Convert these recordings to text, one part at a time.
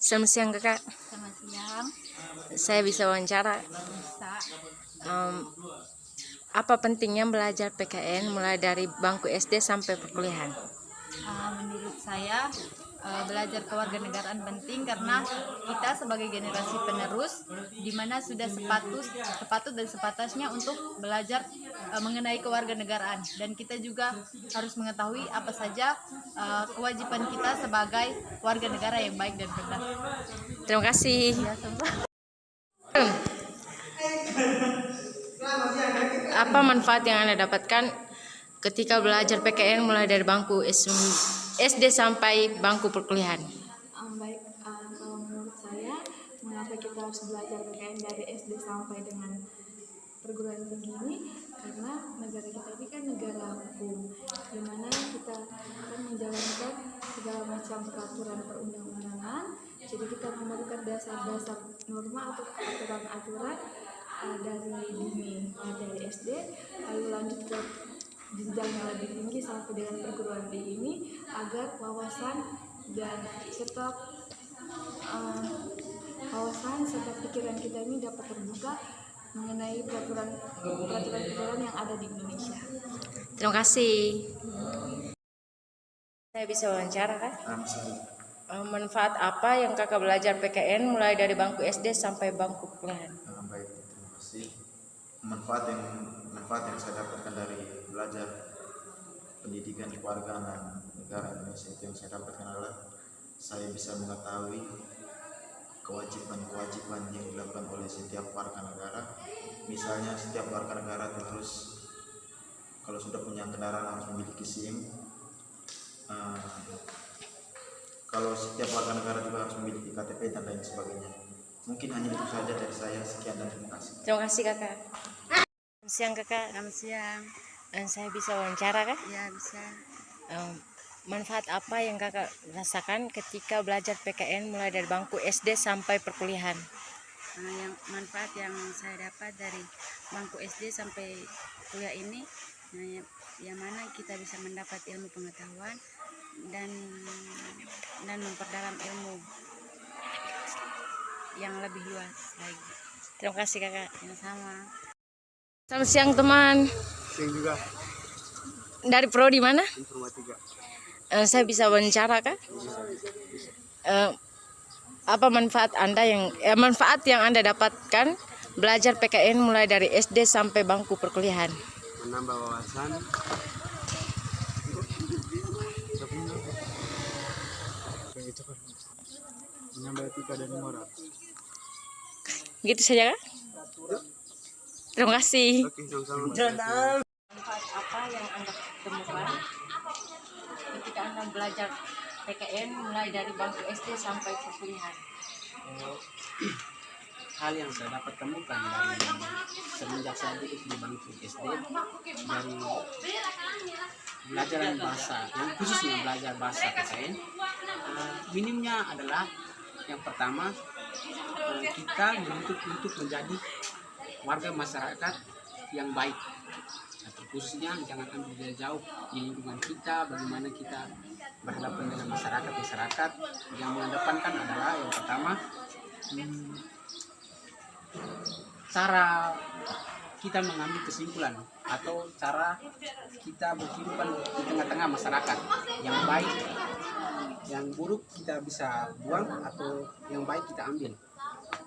Selamat siang kakak. Selamat siang. Saya bisa wawancara. Bisa. Em, apa pentingnya belajar PKN mulai dari bangku SD sampai perkuliahan? Menurut saya belajar kewarganegaraan penting karena kita sebagai generasi penerus di mana sudah sepatut dan sepatasnya untuk belajar mengenai kewarganegaraan, dan kita juga harus mengetahui apa saja kewajiban kita sebagai warga negara yang baik dan benar. Terima kasih. Ya, sama-sama. Apa manfaat yang Anda dapatkan ketika belajar PKN mulai dari bangku SD sampai bangku perkuliahan? Kalau menurut saya, mengapa kita harus belajar PKN dari SD sampai dengan perguruan tinggi ini? Karena negara kita ini kan negara hukum, di mana kita akan menjalankan segala macam peraturan perundang-undangan. Jadi kita memerlukan dasar-dasar norma atau aturan-aturan dari dini, dari SD, lalu lanjut ke jenjang yang lebih tinggi sampai dengan perguruan tinggi ini, agar wawasan serta pikiran kita ini dapat terbuka mengenai peraturan yang ada di Indonesia. Terima kasih. Saya bisa wawancara kan? Manfaat apa yang kakak belajar PKN mulai dari bangku SD sampai bangku perkuliahan? Baik, terima kasih. Manfaat yang saya dapatkan dari belajar pendidikan kewarganegaraan negara Indonesia, itu yang saya dapatkan adalah saya bisa mengetahui kewajiban yang dilakukan oleh setiap warga negara. Misalnya setiap warga negara harus, kalau sudah punya kendaraan, harus memiliki SIM. Kalau setiap warga negara juga harus memiliki KTP dan lain sebagainya. Mungkin hanya itu saja dari saya. Sekian dan terima kasih. Terima kasih kakak. Selamat siang kakak. Selamat siang. Saya bisa wawancara kan? Ya, bisa. Manfaat apa yang kakak rasakan ketika belajar PKN mulai dari bangku SD sampai perkuliahan? Yang manfaat yang saya dapat dari bangku SD sampai kuliah ini, yang mana kita bisa mendapat ilmu pengetahuan dan memperdalam ilmu yang lebih luas lagi. Terima kasih kakak. Sama-sama. Selamat siang teman. Siang juga. Dari prodi mana? Informatika. Saya bisa wawancara kah? Apa manfaat yang Anda dapatkan belajar PKN mulai dari SD sampai bangku perkuliahan? Menambah wawasan, menambah etika dan moral. Gitu saja kah? Terima kasih. Oke, sama-sama. Manfaat apa yang Anda temukan ketika Anda belajar PKN mulai dari bangku SD sampai perkuliahan? Hal yang saya dapat temukan dari semenjak saya duduk di bangku SD, dari belajaran bahasa, yang khususnya belajar bahasa PKN, minimnya adalah yang pertama, kita menuntut untuk menjadi warga masyarakat yang baik. Khususnya jangan ambil jauh di lingkungan kita, bagaimana kita berhadapan dengan masyarakat yang mengedepankan adalah yang pertama, cara kita mengambil kesimpulan atau cara kita berkehidupan di tengah-tengah masyarakat yang baik, yang buruk kita bisa buang atau yang baik kita ambil.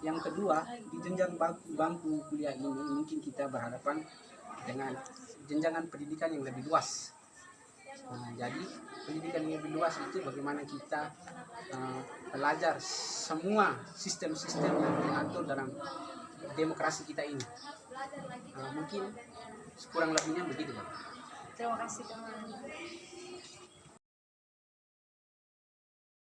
Yang kedua, di jenjang bangku kuliah ini mungkin kita berhadapan dengan jenjangan pendidikan yang lebih luas. Jadi pendidikan yang lebih luas itu bagaimana kita belajar semua sistem-sistem yang diatur dalam demokrasi kita ini. Mungkin kurang lebihnya begitu. Terima kasih teman.